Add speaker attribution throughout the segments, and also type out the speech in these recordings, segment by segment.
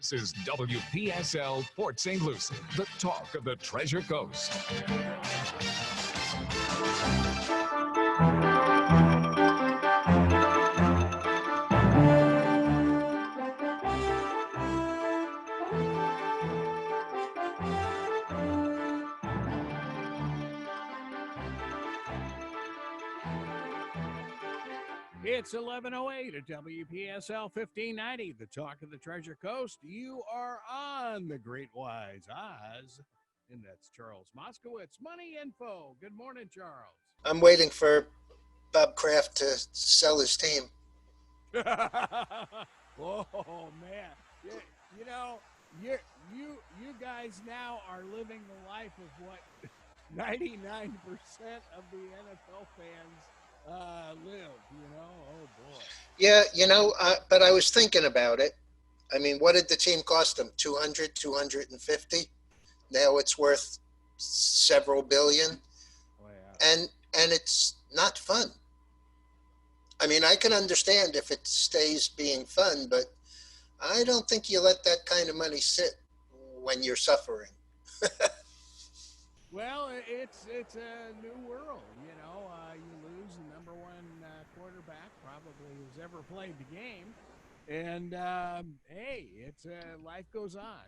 Speaker 1: This is WPSL Port St. Lucie, the talk of the Treasure Coast.
Speaker 2: It's 11:08 at WPSL 1590, the talk of the Treasure Coast. You are on the Great Wize Oz, and that's Charles Moskowitz. Money Info. Good morning, Charles.
Speaker 3: I'm waiting for Bob Kraft to sell his team.
Speaker 2: Oh man, you know, you guys now are living the life of what 99% of the NFL fans live. Oh boy.
Speaker 3: Yeah, but I was thinking about it. I mean, what did the team cost them? 200, 250? Now it's worth several billion.
Speaker 2: Oh, yeah.
Speaker 3: And it's not fun. I mean, I can understand if it stays being fun, but I don't think you let that kind of money sit when you're suffering.
Speaker 2: Well, it's a new world, you lose the number one quarterback probably who's ever played the game. And, hey, it's life goes on,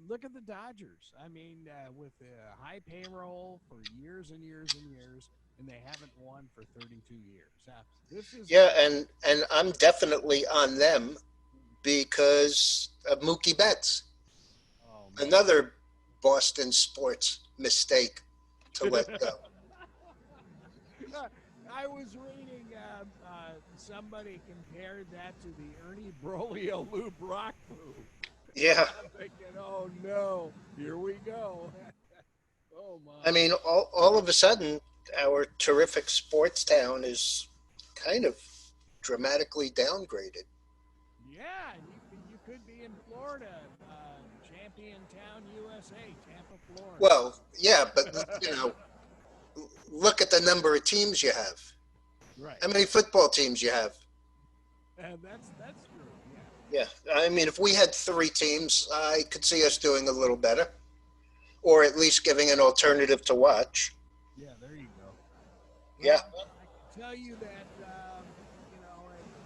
Speaker 2: look at the Dodgers. I mean, with a high payroll for years and years and years, and they haven't won for 32 years.
Speaker 3: And I'm definitely on them because of Mookie Betts.
Speaker 2: Oh,
Speaker 3: another Boston sports mistake to let go.
Speaker 2: I was reading somebody compared that to the Ernie Broglio Lou Brock move.
Speaker 3: Yeah.
Speaker 2: I'm thinking, oh no, here we go. Oh my.
Speaker 3: I mean, all of a sudden, our terrific sports town is kind of dramatically downgraded.
Speaker 2: Yeah, you could be in Florida, Champion Town, USA, Tampa, Florida.
Speaker 3: Well, yeah, but look at the number of teams you have.
Speaker 2: Right.
Speaker 3: How many football teams you have?
Speaker 2: That's true.
Speaker 3: Yeah. I mean, if we had 3 teams, I could see us doing a little better, or at least giving an alternative to watch.
Speaker 2: Yeah, there you go.
Speaker 3: Yeah.
Speaker 2: Well, I can tell you that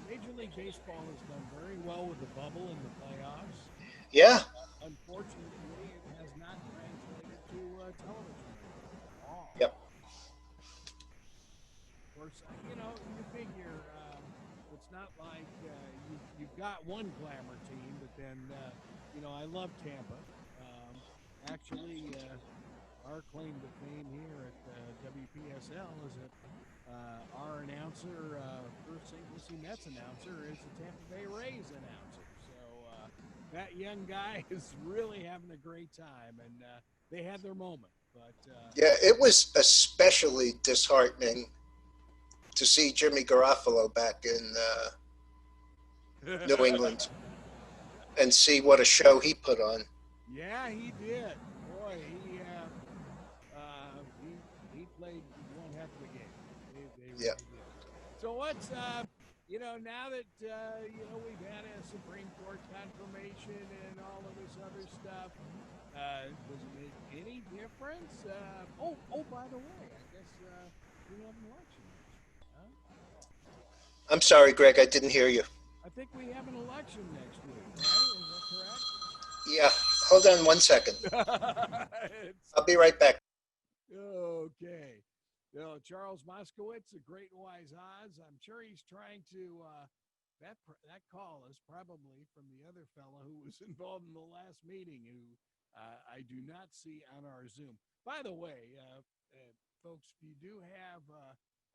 Speaker 2: Major League Baseball has done very well with the bubble and the playoffs.
Speaker 3: Yeah.
Speaker 2: Unfortunately, it has not translated to television at all.
Speaker 3: Yep.
Speaker 2: Of course, you figure it's not like you've got one glamour team, but then, I love Tampa. Actually, our claim to fame here at WPSL is that our announcer, first St. Lucie Mets announcer, is the Tampa Bay Rays announcer. So that young guy is really having a great time, and they had their moment. But
Speaker 3: yeah, it was especially disheartening to see Jimmy Garofalo back in New England and see what a show he put on.
Speaker 2: Yeah, he did. Boy, he played one heck of a game. They really did. So what's now that we've had a Supreme Court confirmation and all of this other stuff, does it make any difference? By the way, I guess we have an election next week, huh?
Speaker 3: I'm sorry, Greg, I didn't hear you.
Speaker 2: I think we have an election next week, right? Is that correct?
Speaker 3: Yeah, hold on one second. I'll be right back.
Speaker 2: Okay. Charles Moskowitz, the Great Wize Oz. I'm sure he's trying to. That call is probably from the other fellow who was involved in the last meeting, who I do not see on our Zoom. By the way, folks, if you do have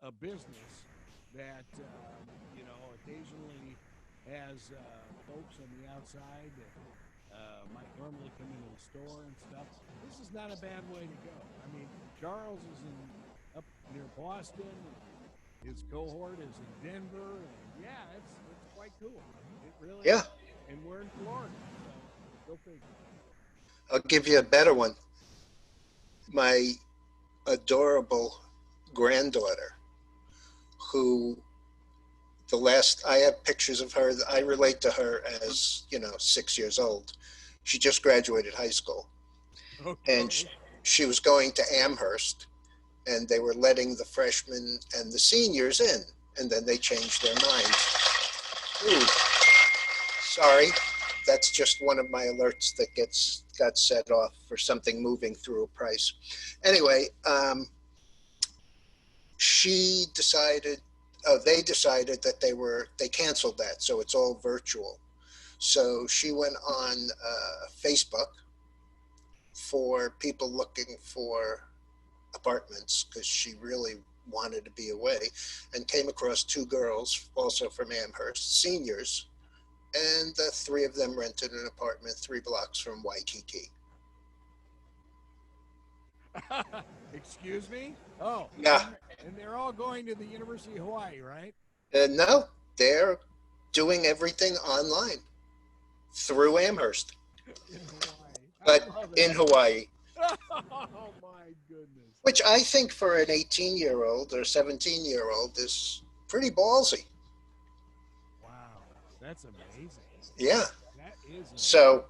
Speaker 2: a business that occasionally has folks on the outside that might normally come into the store and stuff, this is not a bad way to go. I mean, Charles is up near Boston. His cohort is in Denver. And yeah, it's quite cool. It really is. And we're in Florida, so go figure.
Speaker 3: I'll give you a better one. My adorable granddaughter, who I have pictures of her. I relate to her as, 6 years old. She just graduated high school, and
Speaker 2: Okay.
Speaker 3: she was going to Amherst, and they were letting the freshmen and the seniors in, and then they changed their minds. Ooh, sorry. That's just one of my alerts that got set off for something moving through a price. Anyway, she decided, they decided that they canceled that, so it's all virtual. So she went on Facebook for people looking for apartments because she really wanted to be away, and came across two girls also from Amherst, seniors, and the three of them rented an apartment 3 blocks from Waikiki.
Speaker 2: Excuse me? Oh,
Speaker 3: Yeah,
Speaker 2: and they're all going to the University of Hawaii, right?
Speaker 3: no, they're doing everything online through Amherst,
Speaker 2: In Hawaii. I
Speaker 3: but
Speaker 2: love
Speaker 3: in
Speaker 2: it.
Speaker 3: Hawaii,
Speaker 2: Oh my goodness.
Speaker 3: which I think for an 18-year-old or 17-year-old is pretty ballsy.
Speaker 2: Wow. That's amazing.
Speaker 3: Yeah.
Speaker 2: That is amazing.
Speaker 3: So,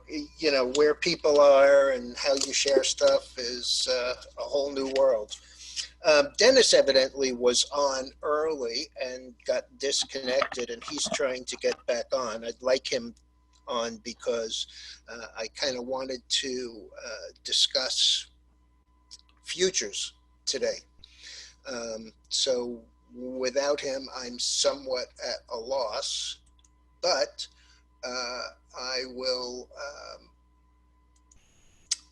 Speaker 3: where people are and how you share stuff is a whole new world. Dennis evidently was on early and got disconnected, and he's trying to get back on. I'd like him on because I kind of wanted to discuss futures today. So without him, I'm somewhat at a loss, but I will.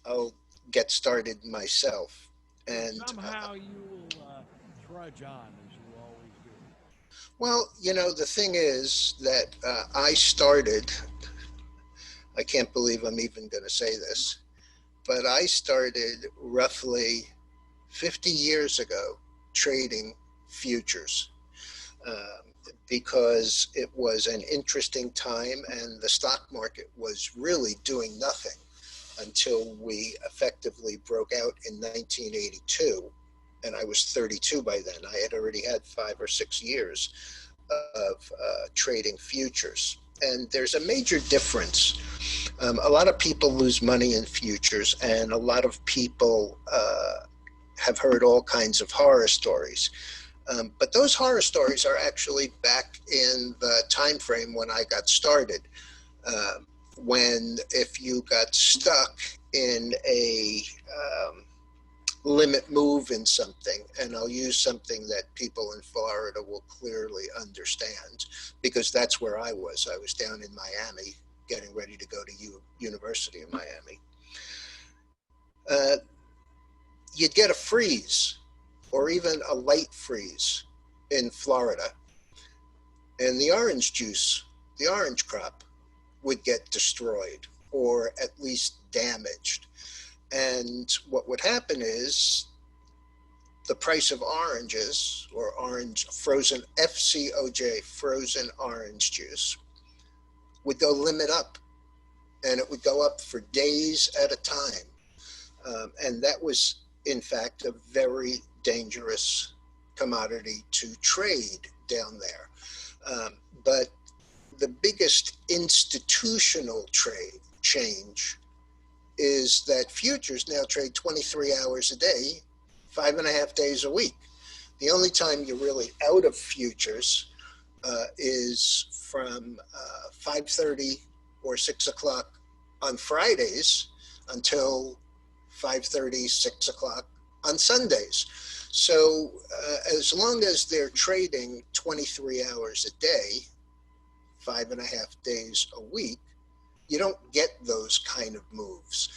Speaker 3: I'll get started myself. And
Speaker 2: somehow you will trudge on as you always do.
Speaker 3: well, the thing is that I started. I can't believe I'm even going to say this, but I started roughly 50 years ago trading futures. Because it was an interesting time and the stock market was really doing nothing until we effectively broke out in 1982. And I was 32 by then. I had already had 5 or 6 years of trading futures. And there's a major difference. A lot of people lose money in futures, and a lot of people have heard all kinds of horror stories. But those horror stories are actually back in the time frame when I got started. When if you got stuck in a limit move in something, and I'll use something that people in Florida will clearly understand because that's where I was. I was down in Miami getting ready to go to University of Miami. You'd get a freeze or even a light freeze in Florida, and the orange juice, the orange crop, would get destroyed or at least damaged. And what would happen is the price of oranges or orange frozen FCOJ, frozen orange juice, would go limit up, and it would go up for days at a time. And that was, in fact, a very dangerous commodity to trade down there. But the biggest institutional trade change is that futures now trade 23 hours a day, 5.5 days a week. The only time you're really out of futures is from 5:30 or 6 o'clock on Fridays until 5:30, 6 o'clock on Sundays. So as long as they're trading 23 hours a day, 5.5 days a week, you don't get those kind of moves.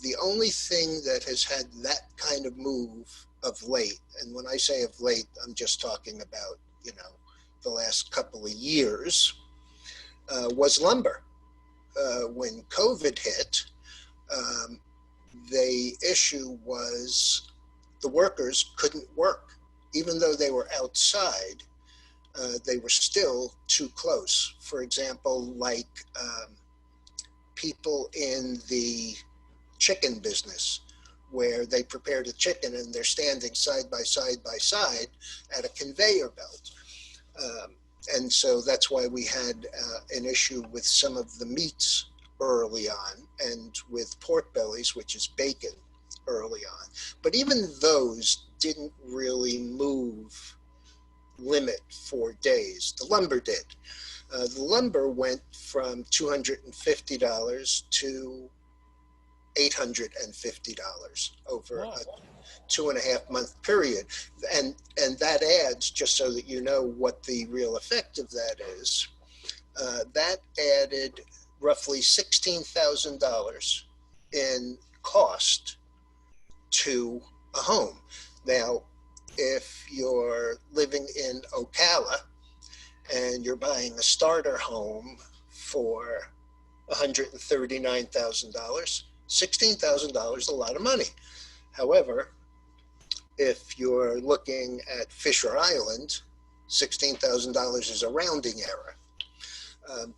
Speaker 3: The only thing that has had that kind of move of late, and when I say of late, I'm just talking about, the last couple of years, was lumber. When COVID hit, the issue was the workers couldn't work. Even though they were outside, they were still too close. For example, like people in the chicken business, where they prepare the chicken and they're standing side by side at a conveyor belt. And so that's why we had an issue with some of the meats early on, and with pork bellies, which is bacon, early on. But even those didn't really move limit for days. The lumber did. The lumber went from $250 to $850 over a 2.5 month period. And that adds, just so that you know what the real effect of that is, that added roughly $16,000 in cost to a home. Now, if you're living in Ocala and you're buying a starter home for $139,000, $16,000 is a lot of money. However, if you're looking at Fisher Island, $16,000 is a rounding error.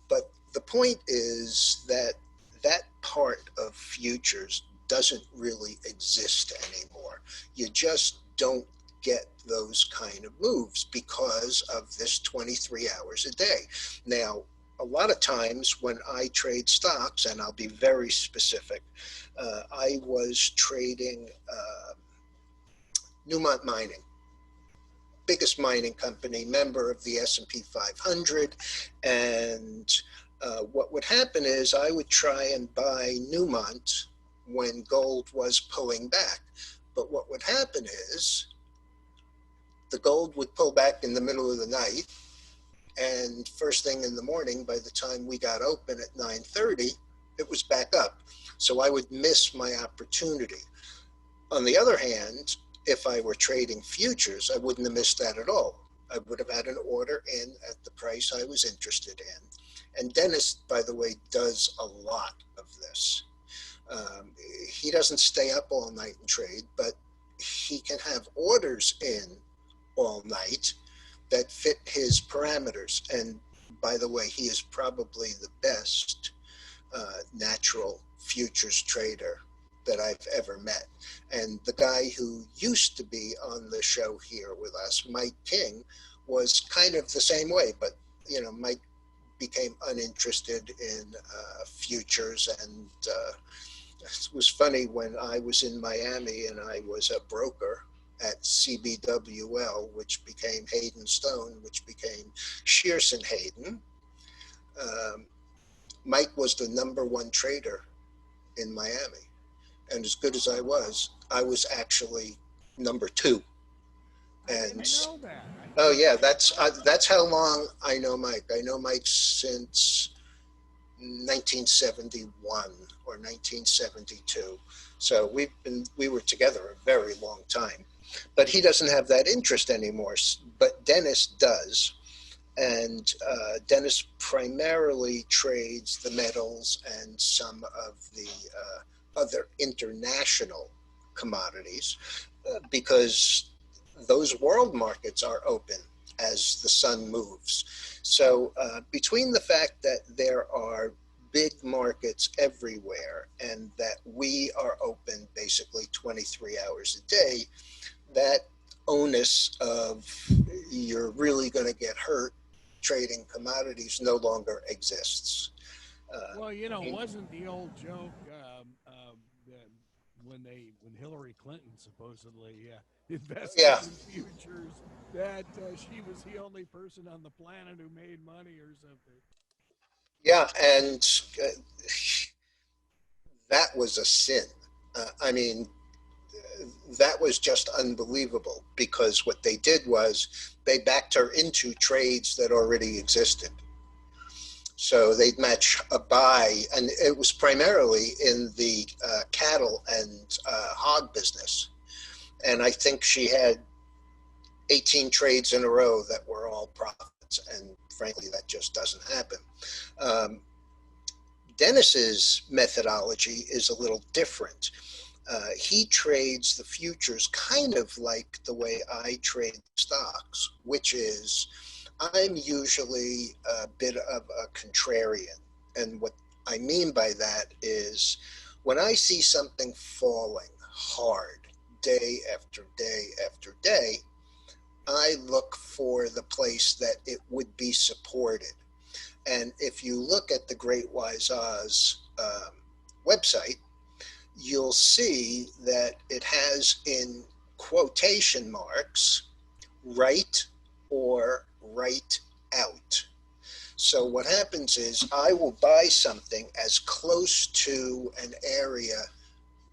Speaker 3: But the point is that that part of futures doesn't really exist anymore. You just don't get those kind of moves because of this 23 hours a day. Now, a lot of times when I trade stocks, and I'll be very specific, I was trading Newmont Mining, biggest mining company, member of the S&P 500. And what would happen is I would try and buy Newmont when gold was pulling back. But what would happen is the gold would pull back in the middle of the night, and first thing in the morning, by the time we got open at 9:30, it was back up. So I would miss my opportunity. On the other hand, if I were trading futures, I wouldn't have missed that at all. I would have had an order in at the price I was interested in. And Dennis, by the way, does a lot of this. He doesn't stay up all night and trade, but he can have orders in all night that fit his parameters. And by the way, he is probably the best natural futures trader that I've ever met. And the guy who used to be on the show here with us, Mike King, was kind of the same way. But, you know, Mike became uninterested in futures. And it was funny when I was in Miami and I was a broker at CBWL, which became Hayden Stone, which became Shearson Hayden. Mike was the #1 trader in Miami. And as good as I was actually #2. And
Speaker 2: I know that.
Speaker 3: oh yeah, that's how long I know Mike. I know Mike since 1971 or 1972. So we were together a very long time. But he doesn't have that interest anymore. But Dennis does. And Dennis primarily trades the metals and some of the other international commodities because those world markets are open as the sun moves. So between the fact that there are big markets everywhere and that we are open basically 23 hours a day, that onus of you're really going to get hurt trading commodities no longer exists.
Speaker 2: Well, you know, wasn't the old joke when Hillary Clinton supposedly invested in futures that she was the only person on the planet who made money or something?
Speaker 3: Yeah, and that was a sin. I mean, that was just unbelievable because what they did was they backed her into trades that already existed. So they'd match a buy, and it was primarily in the cattle and hog business. And I think she had 18 trades in a row that were all profits, and frankly, that just doesn't happen. Dennis's methodology is a little different. He trades the futures kind of like the way I trade stocks, which is I'm usually a bit of a contrarian. And what I mean by that is when I see something falling hard day after day after day, I look for the place that it would be supported. And if you look at the Great Wise Oz website, you'll see that it has in quotation marks, right or right out. So what happens is I will buy something as close to an area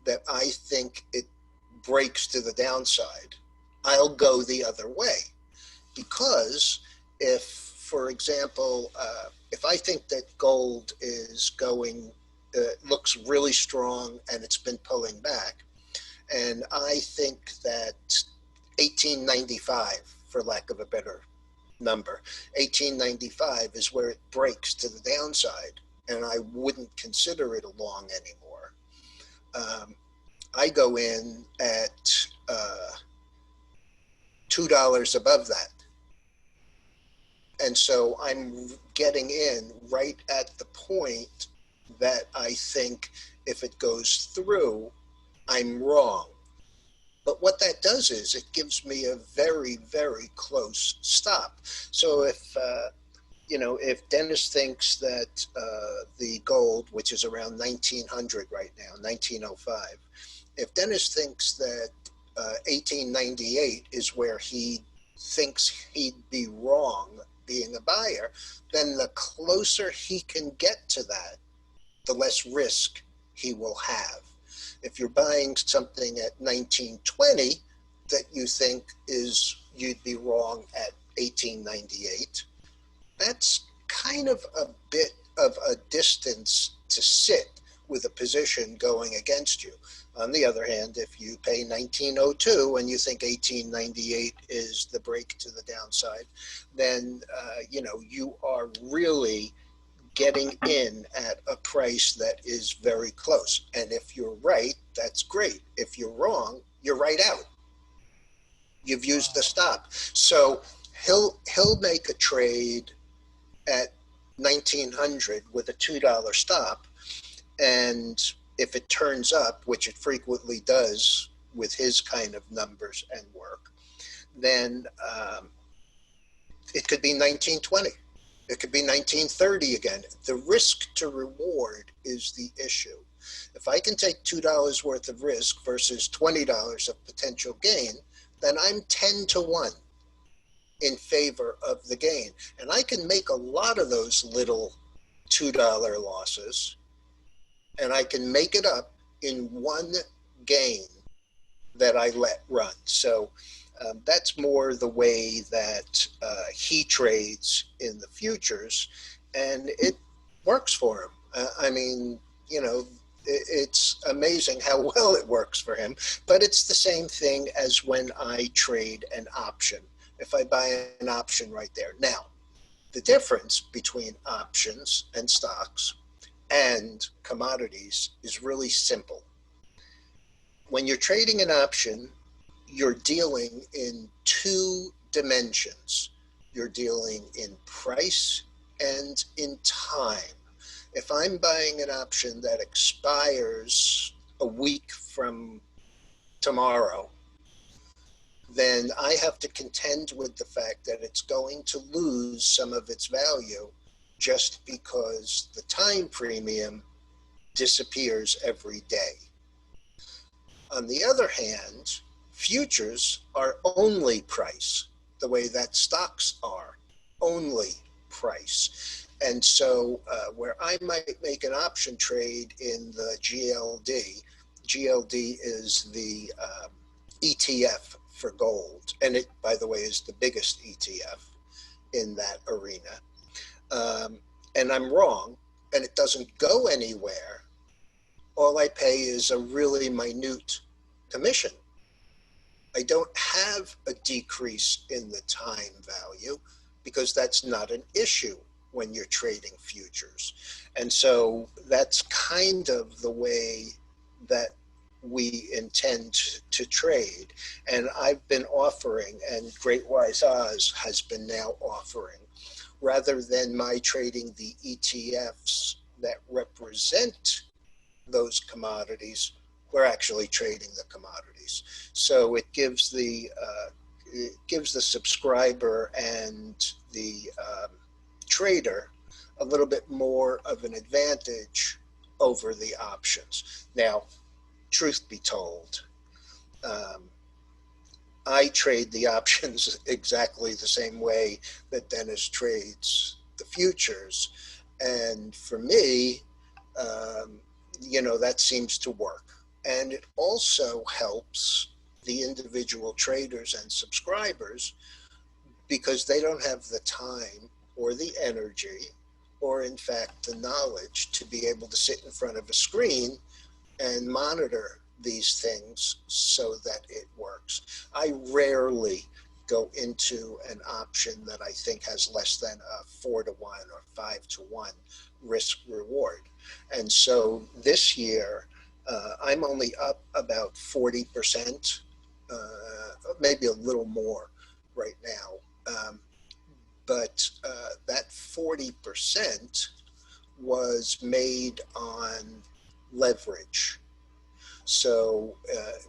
Speaker 3: that I think it breaks to the downside. I'll go the other way, because if, for example, if I think that gold is going, looks really strong and it's been pulling back, and I think that 1895, for lack of a better number, 1895 is where it breaks to the downside, and I wouldn't consider it a long anymore. I go in at $2 above that. And so I'm getting in right at the point that I think if it goes through, I'm wrong. But what that does is it gives me a very, very close stop. So if, if Dennis thinks that the gold, which is around 1900 right now, 1905, if Dennis thinks that 1898 is where he thinks he'd be wrong being a buyer, then the closer he can get to that, the less risk he will have. If you're buying something at 1920 that you think is you'd be wrong at 1898, that's kind of a bit of a distance to sit with a position going against you. On the other hand, if you pay 1902 and you think 1898 is the break to the downside, then you are really getting in at a price that is very close. And if you're right, that's great. If you're wrong, you're right out. You've used the stop. So he'll make a trade at 1900 with a $2 stop, and if it turns up, which it frequently does with his kind of numbers and work, then it could be 1920. It could be 1930 again. The risk to reward is the issue. If I can take $2 worth of risk versus $20 of potential gain, then I'm 10 to 1 in favor of the gain. And I can make a lot of those little $2 losses, and I can make it up in one gain that I let run. So that's more the way that he trades in the futures, and it works for him. It's amazing how well it works for him, but it's the same thing as when I trade an option. If I buy an option right there. Now, the difference between options and stocks and commodities is really simple. When you're trading an option, you're dealing in two dimensions. You're dealing in price and in time. If I'm buying an option that expires a week from tomorrow, then I have to contend with the fact that it's going to lose some of its value just because the time premium disappears every day. On the other hand, futures are only price, the way that stocks are only price. And so where I might make an option trade in the GLD is the ETF for gold. And it, by the way, is the biggest ETF in that arena. And I'm wrong, and it doesn't go anywhere. All I pay is a really minute commission. I don't have a decrease in the time value because that's not an issue when you're trading futures. And so that's kind of the way that we intend to trade. And I've been offering, and Great Wise Oz has been now offering, rather than my trading the ETFs that represent those commodities, we're actually trading the commodities. So it gives the it gives the subscriber and the trader a little bit more of an advantage over the options. Now, truth be told, I trade the options exactly the same way that Dennis trades the futures. And for me, that seems to work. And it also helps the individual traders and subscribers because they don't have the time or the energy or, in fact, the knowledge to be able to sit in front of a screen and monitor these things so that it works. I rarely go into an option that I think has less than a 4-to-1 or 5-to-1 risk reward. And so this year, I'm only up about 40%, maybe a little more right now. But that 40% was made on leverage. So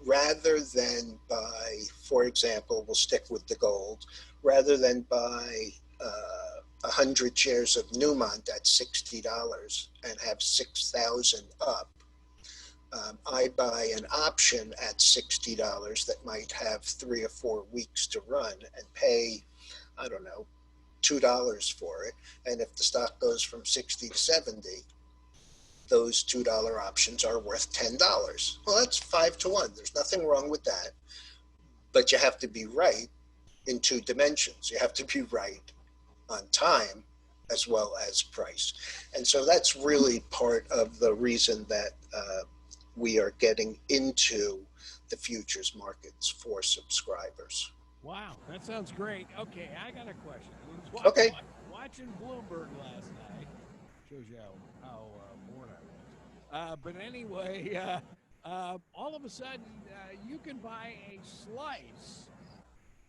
Speaker 3: rather than buy, for example, we'll stick with the gold, rather than buy 100 shares of Newmont at $60 and have 6,000 up, I buy an option at $60 that might have 3 or 4 weeks to run and pay, I don't know, $2 for it. And if the stock goes from 60 to 70, those $2 options are worth $10. Well, that's 5-to-1. There's nothing wrong with that. But you have to be right in 2 dimensions. You have to be right on time as well as price. And so that's really part of the reason that we are getting into the futures markets for subscribers.
Speaker 2: Wow, that sounds great. Okay, I got a question.
Speaker 3: Okay.
Speaker 2: Watching Bloomberg last night shows you how bored I was. But anyway, all of a sudden, you can buy a slice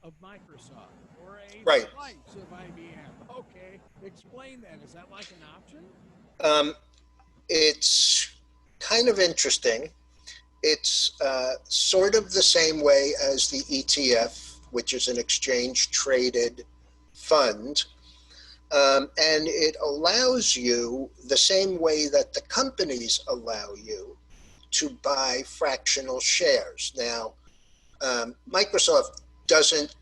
Speaker 2: of Microsoft or a
Speaker 3: Right.
Speaker 2: slice of IBM. Okay, explain that. Is that like an option?
Speaker 3: It's kind of interesting. It's sort of the same way as the ETF, which is an exchange-traded fund. And it allows you, the same way that the companies allow you, to buy fractional shares. Now, Microsoft doesn't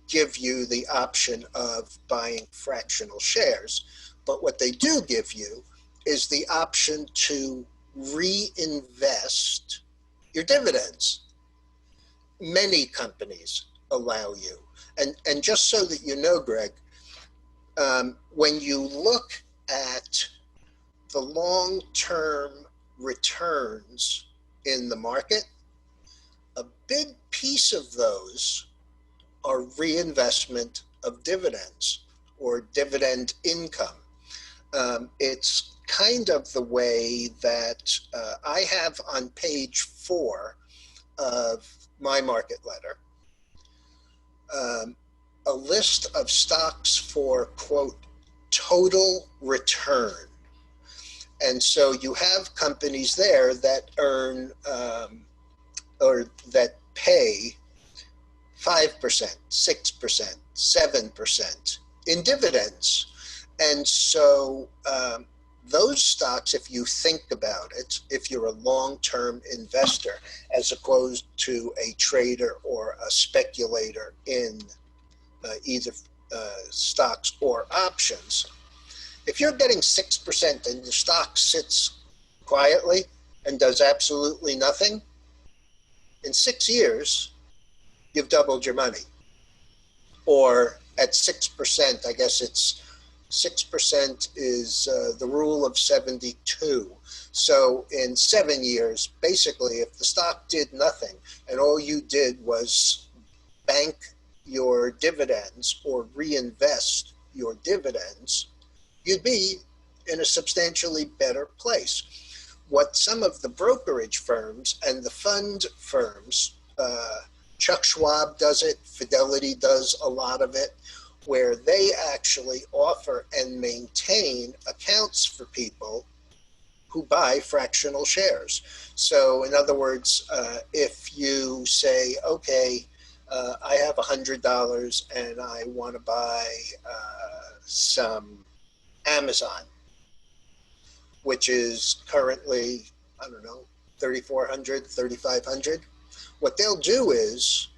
Speaker 3: give you the option of buying fractional shares, but what they do give you is the option to reinvest your dividends. Many companies allow you. And just so that you know, Greg, when you look at the long-term returns in the market, a big piece of those are reinvestment of dividends or dividend income. It's kind of the way that I have on page 4 of my market letter, a list of stocks for, quote, total return. And so you have companies there that earn or that pay 5%, 6%, 7% in dividends. And so those stocks, if you think about it, if you're a long-term investor, as opposed to a trader or a speculator in either stocks or options, if you're getting 6% and the stock sits quietly and does absolutely nothing, in 6 years, you've doubled your money. Or at 6%, I guess it's 6% is the rule of 72. So in 7 years, basically, if the stock did nothing and all you did was bank your dividends or reinvest your dividends, you'd be in a substantially better place. What some of the brokerage firms and the fund firms, Chuck Schwab does it, Fidelity does a lot of it, where they actually offer and maintain accounts for people who buy fractional shares. So in other words, if you say, okay, I have $100 and I want to buy some Amazon, which is currently, I don't know, 3,400, 3,500. What they'll do is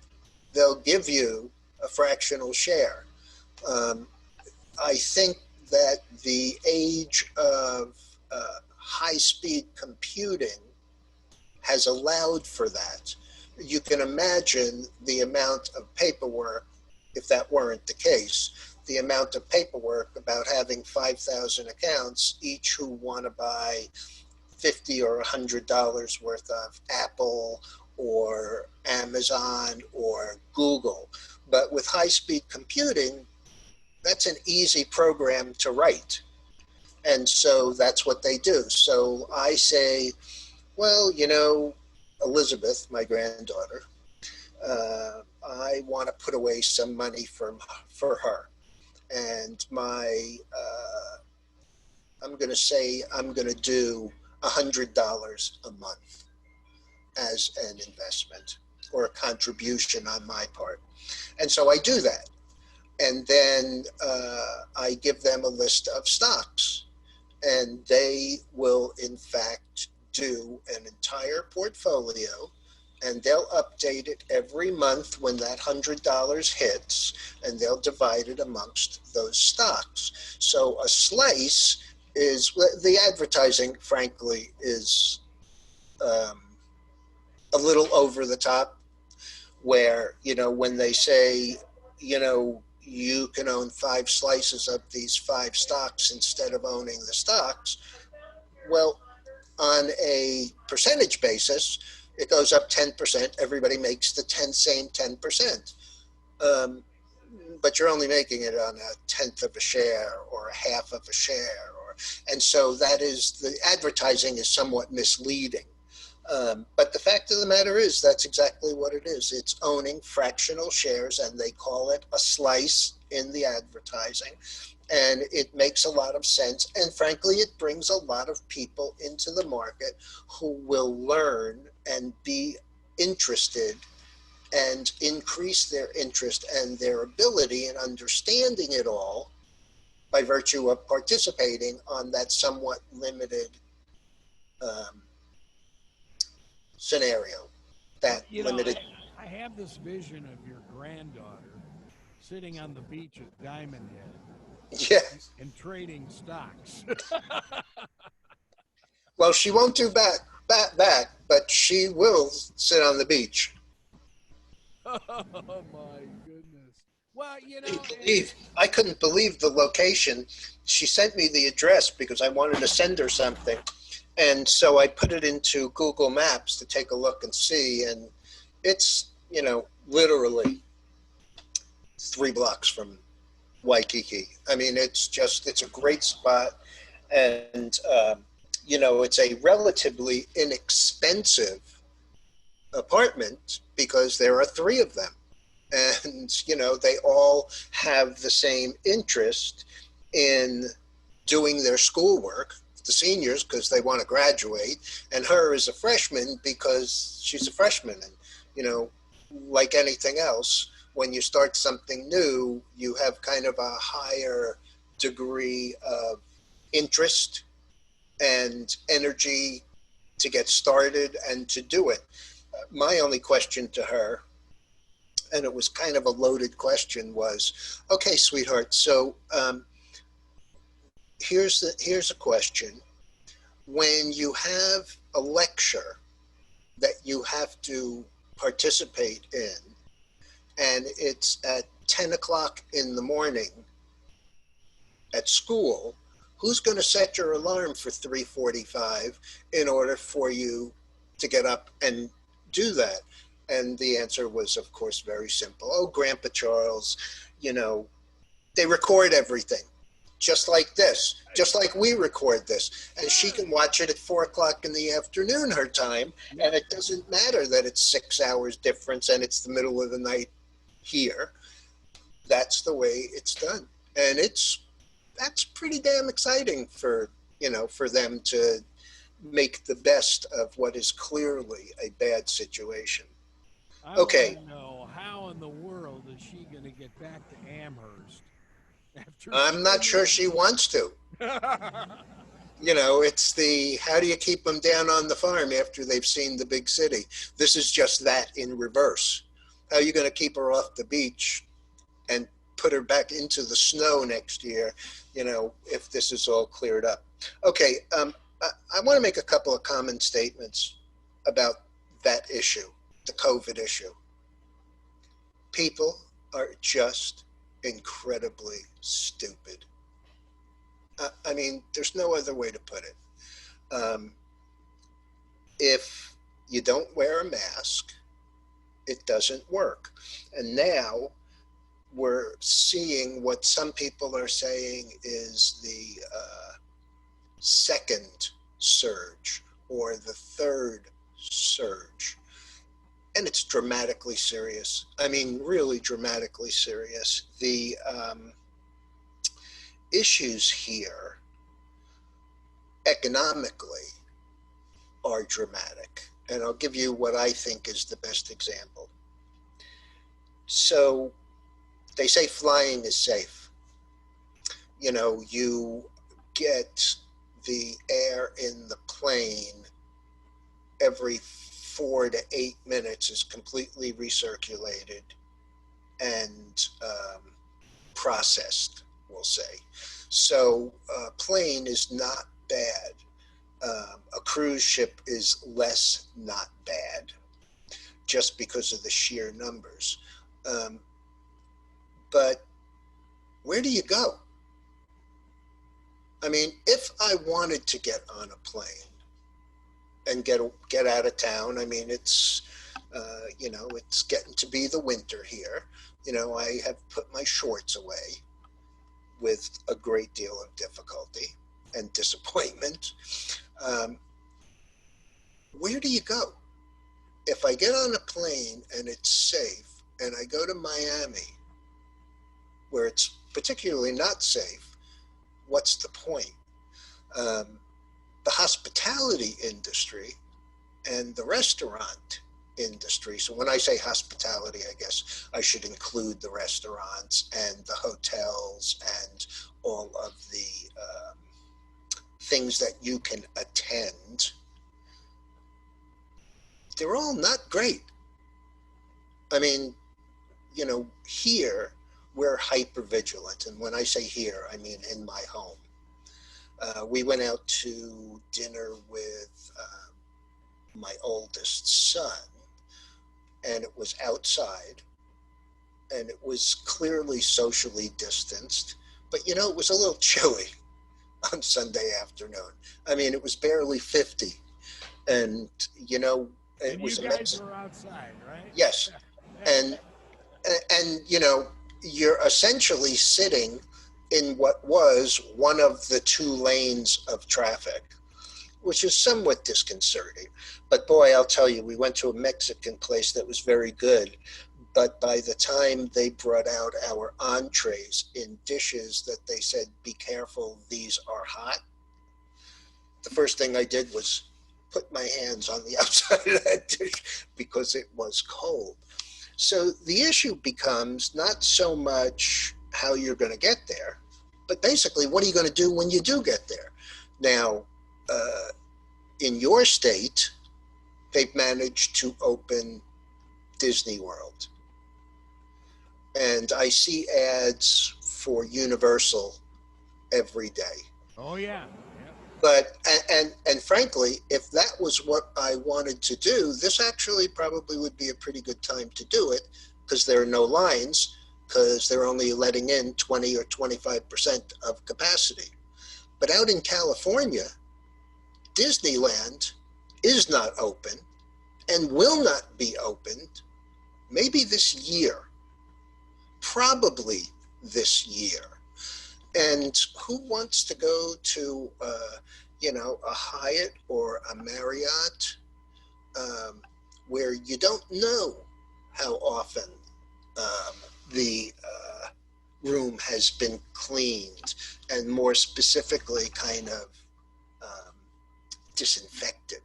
Speaker 3: they'll give you a fractional share. Um, I think that the age of high-speed computing has allowed for that. You can imagine the amount of paperwork, if that weren't the case, the amount of paperwork about having 5,000 accounts, each who want to buy $50 or $100 worth of Apple or Amazon or Google. But with high-speed computing, that's an easy program to write. And so that's what they do. So I say, well, Elizabeth, my granddaughter, I want to put away some money for her. And I'm going to say I'm going to do $100 a month as an investment or a contribution on my part. And so I do that. And then I give them a list of stocks, and they will, in fact, do an entire portfolio, and they'll update it every month when that $100 hits, and they'll divide it amongst those stocks. So a slice is, the advertising, frankly, is a little over the top, where, when they say, you can own 5 slices of these 5 stocks instead of owning the stocks. Well, on a percentage basis, it goes up 10%. Everybody makes the same 10%. But you're only making it on a tenth of a share or a half of a share. And so the advertising is somewhat misleading. But the fact of the matter is that's exactly what it is. It's owning fractional shares, and they call it a slice in the advertising. And it makes a lot of sense. And frankly, it brings a lot of people into the market who will learn and be interested and increase their interest and their ability in understanding it all by virtue of participating on that somewhat limited scenario.
Speaker 2: I have this vision of your granddaughter sitting on the beach at Diamond Head
Speaker 3: Yeah.
Speaker 2: and trading stocks.
Speaker 3: Well, she won't do back, but she will sit on the beach.
Speaker 2: Oh my goodness. Well,
Speaker 3: I couldn't believe the location. She sent me the address because I wanted to send her something. And so I put it into Google Maps to take a look and see. And it's, literally 3 blocks from Waikiki. I mean, it's a great spot. And, it's a relatively inexpensive apartment because there are 3 of them. And, they all have the same interest in doing their schoolwork. The seniors because they want to graduate, and her is a freshman because she's a freshman. And, like anything else, when you start something new, you have kind of a higher degree of interest and energy to get started and to do it. My only question to her, and it was kind of a loaded question, was, okay, sweetheart, so here's a question. When you have a lecture that you have to participate in, and it's at 10 o'clock in the morning at school, who's going to set your alarm for 3:45 in order for you to get up and do that? And the answer was, of course, very simple. Oh, Grandpa Charles, they record everything. Just like this, just like we record this. And she can watch it at 4 o'clock in the afternoon, her time. And it doesn't matter that it's 6 hours difference and it's the middle of the night here. That's the way it's done. And that's pretty damn exciting for them to make the best of what is clearly a bad situation.
Speaker 2: I
Speaker 3: Okay.
Speaker 2: want to know how in the world is she going to get back to Amherst after
Speaker 3: I'm not sure she wants to. You know, it's the, how do you keep them down on the farm after they've seen the big city? This is just that in reverse. How are you going to keep her off the beach and put her back into the snow next year, you know, if this is all cleared up? Okay, I want to make a couple of common statements about that issue, the COVID issue. People are just incredibly stupid. I mean, there's no other way to put it. If you don't wear a mask, it doesn't work. And now we're seeing what some people are saying is the second surge or the third surge. And it's dramatically serious. I mean, really dramatically serious. The issues here economically are dramatic. And I'll give you what I think is the best example. So they say flying is safe. You know, you get the air in the plane every 4 to 8 minutes is completely recirculated and processed, we'll say. So a plane is not bad. A cruise ship is less not bad just because of the sheer numbers. But where do you go? I mean, if I wanted to get on a plane and get out of town, I mean, it's, you know, it's getting to be the winter here. You know, I have put my shorts away with a great deal of difficulty and disappointment. Where do you go? If I get on a plane and it's safe and I go to Miami, where it's particularly not safe, what's the point? The hospitality industry and the restaurant industry. So when I say hospitality, I guess I should include the restaurants and the hotels and all of the things that you can attend. They're all not great. I mean, you know, here we're hyper vigilant. And when I say here, I mean in my home. We went out to dinner with my oldest son, and it was outside, and it was clearly socially distanced, but you know, it was a little chilly on Sunday afternoon. I mean, it was barely 50, and you know, it
Speaker 2: And
Speaker 3: was
Speaker 2: you guys were outside, right?
Speaker 3: Yes, and you know, you're essentially sitting in what was one of the 2 lanes of traffic, which is somewhat disconcerting. But boy, I'll tell you, we went to a Mexican place that was very good. But by the time they brought out our entrees in dishes that they said, be careful, these are hot, the first thing I did was put my hands on the outside of that dish because it was cold. So the issue becomes not so much how you're going to get there, but basically, what are you going to do when you do get there? Now, in your state, they've managed to open Disney World. And I see ads for Universal every day.
Speaker 2: Oh, yeah.
Speaker 3: But, and frankly, if that was what I wanted to do, this actually probably would be a pretty good time to do it because there are no lines, because they're only letting in 20 or 25% of capacity. But out in California, Disneyland is not open and will not be opened maybe this year, probably this year. And who wants to go to, you know, a Hyatt or a Marriott where you don't know how often the room has been cleaned, and more specifically kind of disinfected,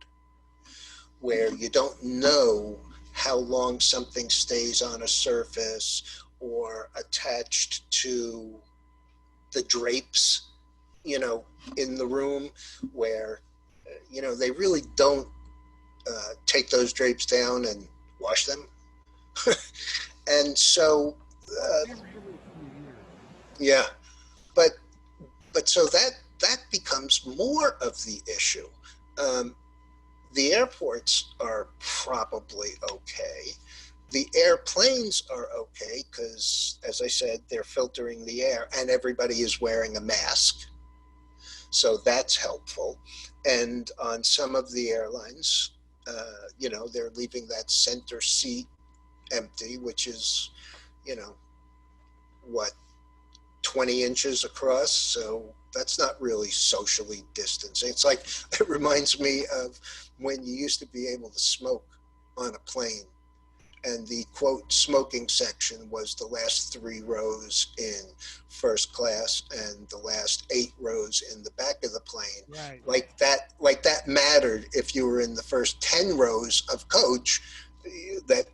Speaker 3: where you don't know how long something stays on a surface or attached to the drapes, in the room, where, they really don't take those drapes down and wash them. And so,
Speaker 2: Every few years.
Speaker 3: yeah, but so that becomes more of the issue. The airports are probably okay. The airplanes are okay because, as I said, they're filtering the air and everybody is wearing a mask. So that's helpful. And on some of the airlines, they're leaving that center seat empty, which is, what, 20 inches across. So that's not really socially distancing. It's like, it reminds me of when you used to be able to smoke on a plane. And the quote smoking section was the last 3 rows in first class and the last 8 rows in the back of the plane.
Speaker 2: Right.
Speaker 3: Like that mattered if you were in the first 10 rows of coach, that,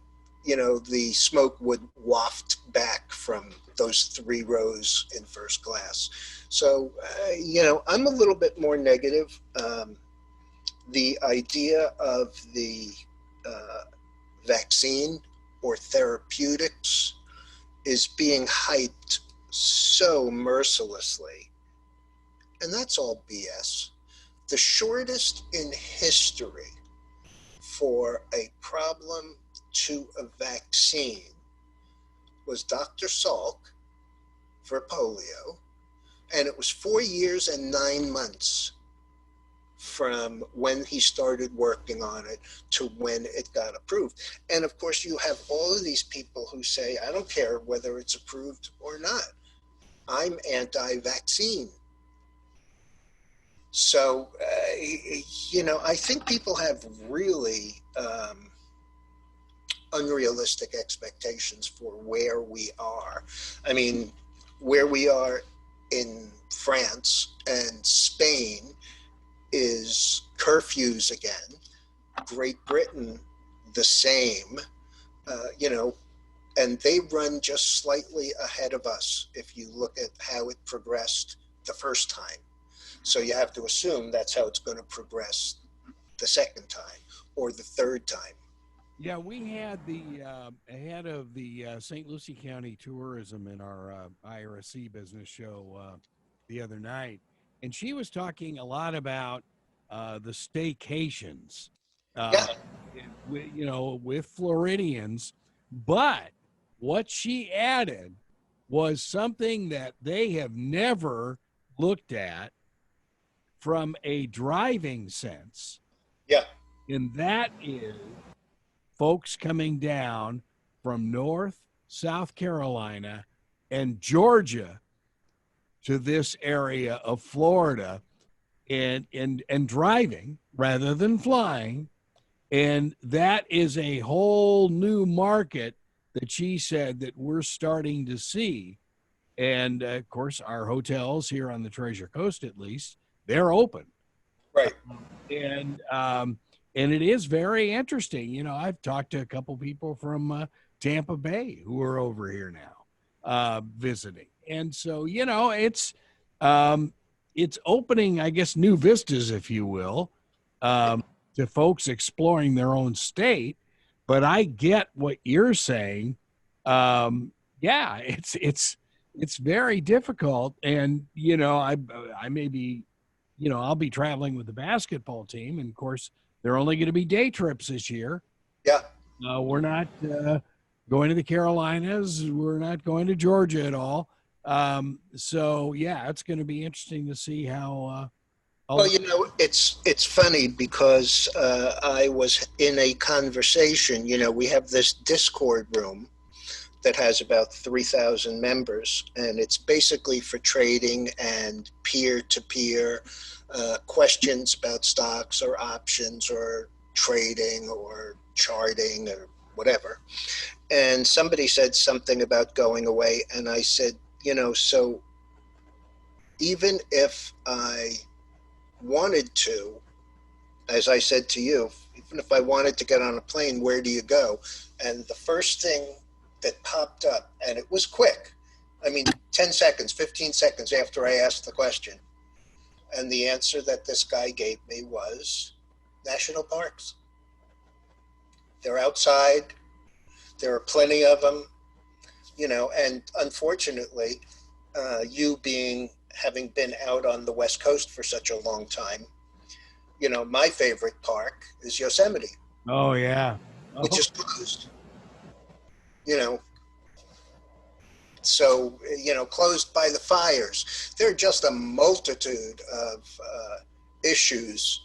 Speaker 3: the smoke would waft back from those 3 rows in first class. So, I'm a little bit more negative. The idea of the vaccine or therapeutics is being hyped so mercilessly. And that's all BS. The shortest in history for a problem to a vaccine was Dr. Salk for polio, and it was 4 years and 9 months from when he started working on it to when it got approved. And of course, you have all of these people who say, I don't care whether it's approved or not. I'm anti-vaccine. So, I think people have really unrealistic expectations for where we are. I mean, where we are in France and Spain is curfews again. Great Britain, the same, and they run just slightly ahead of us if you look at how it progressed the first time. So you have to assume that's how it's going to progress the second time or the third time.
Speaker 2: Yeah, we had the head of the St. Lucie County Tourism in our IRSC business show the other night, and she was talking a lot about the staycations,
Speaker 3: Yeah.
Speaker 2: with Floridians. But what she added was something that they have never looked at from a driving sense,
Speaker 3: Yeah.
Speaker 2: and that is folks coming down from North, South Carolina, and Georgia to this area of Florida and driving rather than flying. And that is a whole new market that she said that we're starting to see. And of course, our hotels here on the Treasure Coast, at least, they're open.
Speaker 3: Right.
Speaker 2: And it is very interesting. I've talked to a couple people from Tampa Bay who are over here now visiting. And so, it's opening, I guess, new vistas, if you will, to folks exploring their own state. But I get what you're saying. Yeah, it's very difficult. And, I may be, I'll be traveling with the basketball team. And of course, they're only going to be day trips this year.
Speaker 3: Yeah.
Speaker 2: We're not going to the Carolinas. We're not going to Georgia at all. So yeah, it's going to be interesting to see how.
Speaker 3: Well, it's funny because I was in a conversation. We have this Discord room that has about 3,000 members, and it's basically for trading and peer-to-peer questions about stocks or options or trading or charting or whatever. And somebody said something about going away, and I said, so even if I wanted to, as I said to you, even if I wanted to get on a plane, where do you go? And the first thing that popped up, and it was quick, I mean, 10 seconds, 15 seconds after I asked the question. And the answer that this guy gave me was national parks. They're outside. There are plenty of them, and unfortunately, you having been out on the West Coast for such a long time, my favorite park is Yosemite,
Speaker 2: Oh yeah.
Speaker 3: which
Speaker 2: Oh,
Speaker 3: is closed. You know, so closed by the fires. There are just a multitude of issues,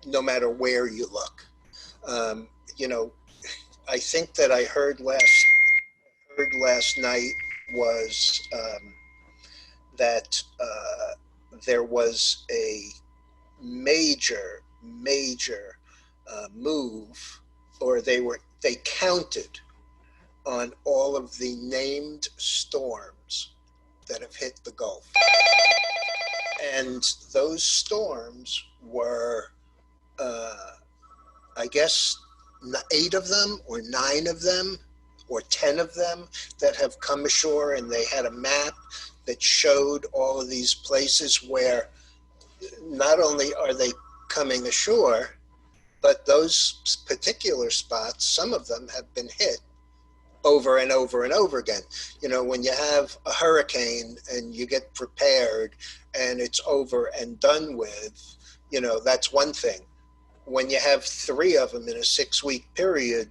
Speaker 3: no matter where you look. Um, you know, I think that I heard last night was that there was a major move, or they counted on all of the named storms that have hit the Gulf. And those storms were, I guess, 8 of them or 9 of them or 10 of them that have come ashore, and they had a map that showed all of these places where not only are they coming ashore, but those particular spots, some of them have been hit over and over and over again. When you have a hurricane and you get prepared and it's over and done with, that's one thing. When you have 3 of them in a 6-week period,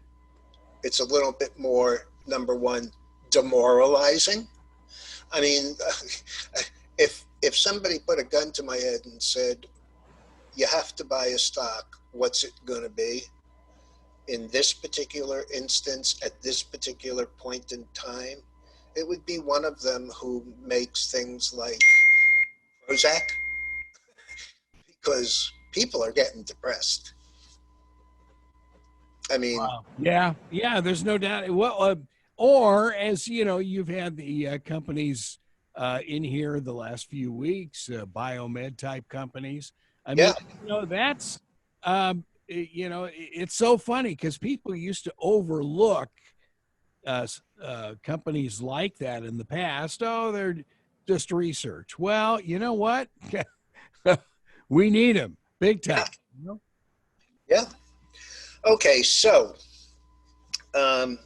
Speaker 3: it's a little bit more, number one, demoralizing. I mean, if somebody put a gun to my head and said, you have to buy a stock, what's it going to be? In this particular instance, at this particular point in time, it would be one of them who makes things like Prozac, because people are getting depressed. I mean,
Speaker 2: wow. Yeah, yeah. There's no doubt. Well, or as you know, you've had the companies in here the last few weeks, biomed type companies. I mean,
Speaker 3: yeah,
Speaker 2: that's it's so funny because people used to overlook companies like that in the past. Oh, they're just research. Well, you know what? We need them big time.
Speaker 3: yeah, yeah. Okay, so um,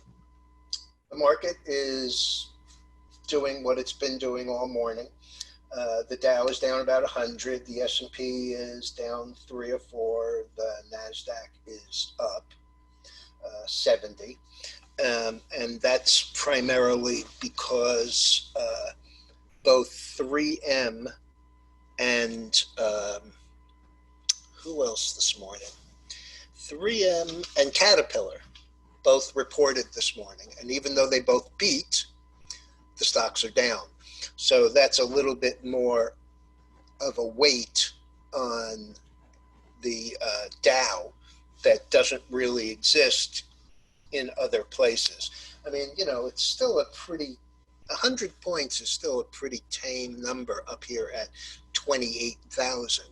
Speaker 3: the market is doing what it's been doing all morning. The Dow is down about 100. The S&P is down 3 or 4. The Nasdaq is up 70, and that's primarily because both 3M and who else this morning? 3M and Caterpillar both reported this morning, and even though they both beat, the stocks are down. So that's a little bit more of a weight on the Dow that doesn't really exist in other places. I mean, it's still 100 points is still a pretty tame number up here at 28,000.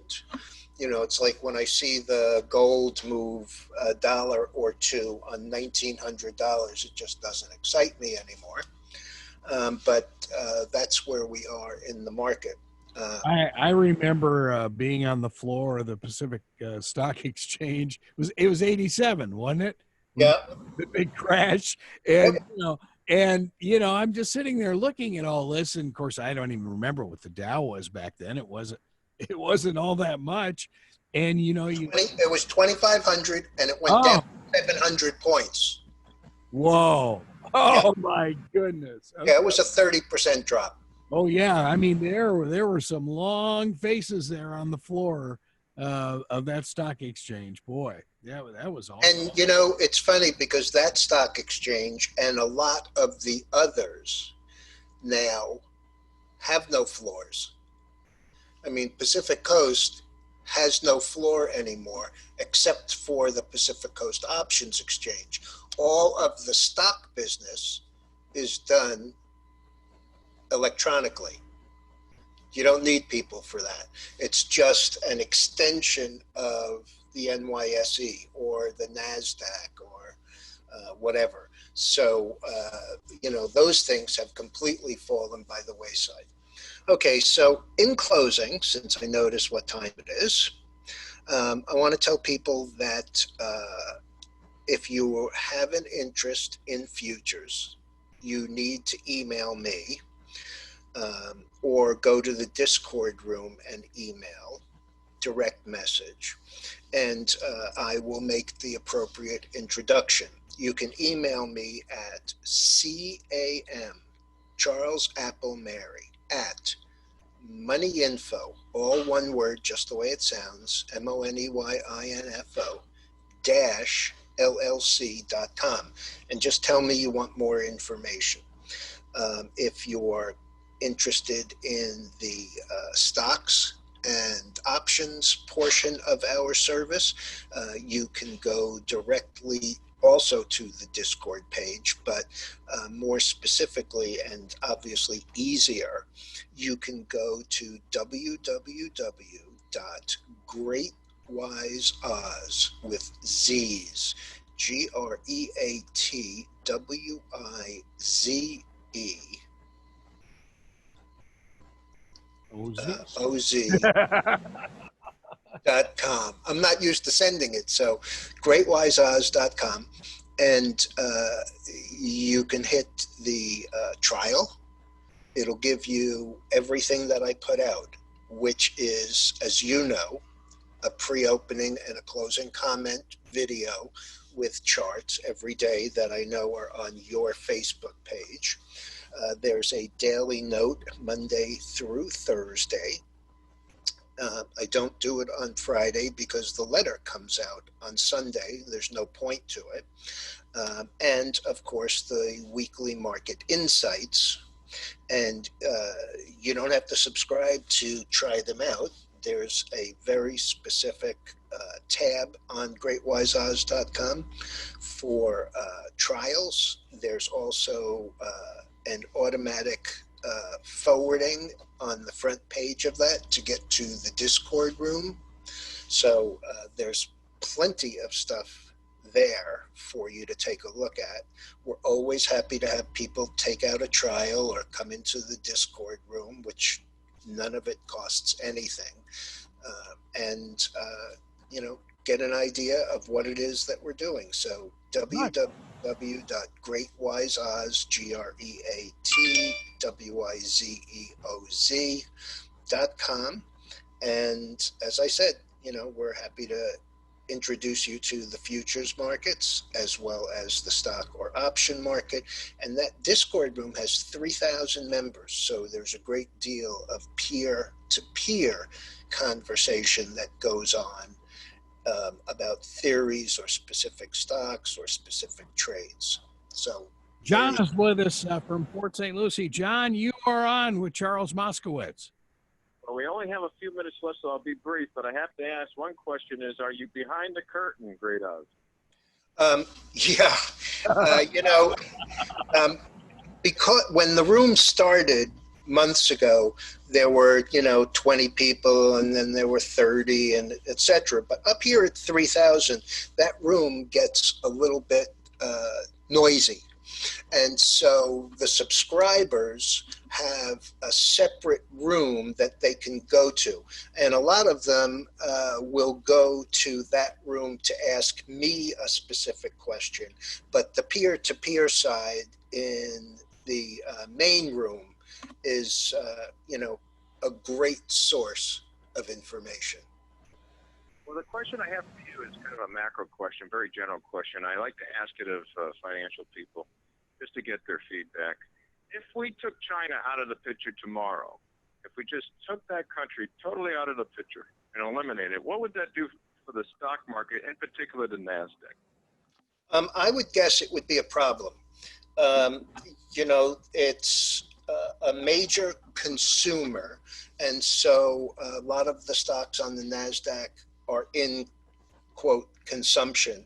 Speaker 3: It's like when I see the gold move $1 or $2 on $1,900, it just doesn't excite me anymore. But that's where we are in the market.
Speaker 2: I remember being on the floor of the Pacific Stock Exchange. It was 87, wasn't it?
Speaker 3: Yeah.
Speaker 2: The big crash, and I'm just sitting there looking at all this, and of course I don't even remember what the Dow was back then. It wasn't all that much, and
Speaker 3: it was 2,500, and it went down 700 points.
Speaker 2: Whoa! Oh yeah. My goodness!
Speaker 3: Okay. Yeah, it was a 30% drop.
Speaker 2: Oh yeah, I mean there were some long faces there on the floor of that stock exchange. Boy, that was awesome.
Speaker 3: And it's funny because that stock exchange and a lot of the others now have no floors. I mean, Pacific Coast has no floor anymore, except for the Pacific Coast Options Exchange. All of the stock business is done electronically. You don't need people for that. It's just an extension of the NYSE or the NASDAQ or whatever. So, those things have completely fallen by the wayside. Okay, so in closing, since I notice what time it is, I want to tell people that if you have an interest in futures, you need to email me or go to the Discord room and email, direct message, and I will make the appropriate introduction. You can email me at CAM, Charles Apple Mary, at moneyinfo, all one word, just the way it sounds, MONEYINFO dash LLC.com, and just tell me you want more information. If you're interested in the stocks and options portion of our service, you can go directly also to the Discord page, but more specifically and obviously easier, you can go to www.GreatWizeOz with Z's, GreatWize OZ.com. I'm not used to sending it, so greatwiseoz.com, and you can hit the trial. It'll give you everything that I put out, which is, as you know, a pre-opening and a closing comment video with charts every day that I know are on your Facebook page. There's a daily note Monday through Thursday. I don't do it on Friday because the letter comes out on Sunday. There's no point to it. And of course, the weekly market insights. And you don't have to subscribe to try them out. There's a very specific tab on greatwiseoz.com for trials. There's also an automatic forwarding on the front page of that to get to the Discord room. So there's plenty of stuff there for you to take a look at. We're always happy to have people take out a trial or come into the Discord room, which none of it costs anything. And get an idea of what it is that we're doing. So www.greatwizeoz, GreatWizeOz.com. And as I said, we're happy to introduce you to the futures markets as well as the stock or option market. And that Discord room has 3,000 members. So there's a great deal of peer-to-peer conversation that goes on about theories or specific stocks or specific trades. So
Speaker 2: John is with us from Port St. Lucie. John, you are on with Charles Moskowitz.
Speaker 4: Well, we only have a few minutes left, so I'll be brief, but I have to ask, one question is, are you behind the curtain, Great Oz?
Speaker 3: Because when the room started months ago, there were 20 people, and then there were 30, and etc. But up here at 3,000, that room gets a little bit noisy, and so the subscribers have a separate room that they can go to, and a lot of them will go to that room to ask me a specific question. But the peer-to-peer side in the main room is, a great source of information.
Speaker 4: Well, the question I have for you is kind of a macro question, very general question. I like to ask it of financial people just to get their feedback. If we took China out of the picture tomorrow, if we just took that country totally out of the picture and eliminated it, what would that do for the stock market, in particular the NASDAQ?
Speaker 3: I would guess it would be a problem. It's a major consumer, and so a lot of the stocks on the NASDAQ are in, quote, consumption.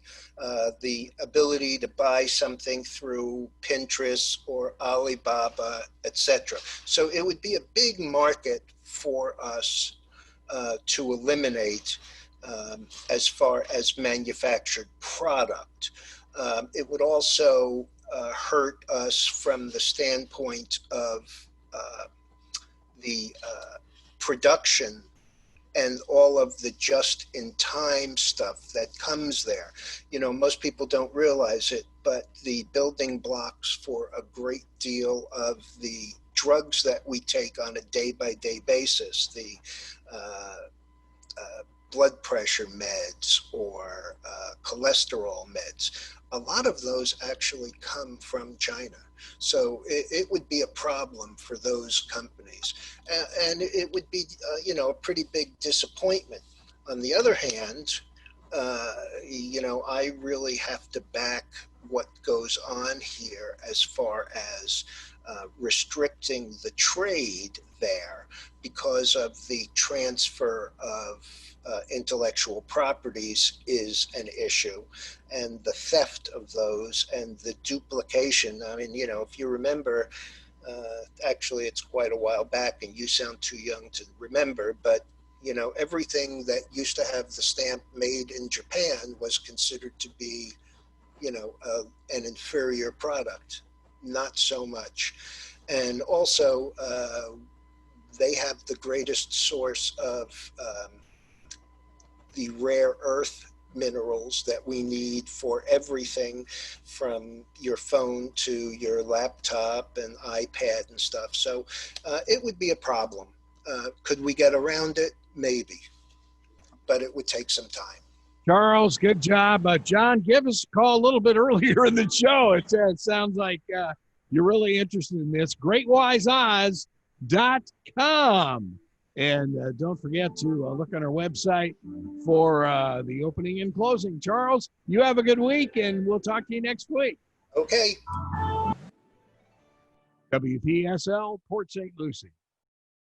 Speaker 3: The ability to buy something through Pinterest or Alibaba, etc. So it would be a big market for us to eliminate. as far as manufactured product. It would also hurt us from the standpoint of the production and all of the just-in-time stuff that comes there. You know, most people don't realize it, but the building blocks for a great deal of the drugs that we take on a day-by-day basis, the blood pressure meds or cholesterol meds, a lot of those actually come from China. So it would be a problem for those companies. And it would be, you know, a pretty big disappointment. On the other hand, you know, I really have to back what goes on here as far as restricting the trade there because of the transfer of intellectual properties is an issue, and the theft of those and the duplication. I mean, you know, if you remember, actually it's quite a while back and you sound too young to remember, but you know, everything that used to have the stamp made in Japan was considered to be, you know, an inferior product. Not so much. And also, they have the greatest source of the rare earth minerals that we need for everything from your phone to your laptop and iPad and stuff. So it would be a problem. Could we get around it? Maybe, but it would take some time.
Speaker 2: Charles, good job. John, give us a call a little bit earlier in the show. It sounds like you're really interested in this. GreatWiseEyes.com. And don't forget to look on our website for the opening and closing. Charles, you have a good week, and we'll talk to you next week.
Speaker 3: Okay.
Speaker 2: WPSL, Port St. Lucie.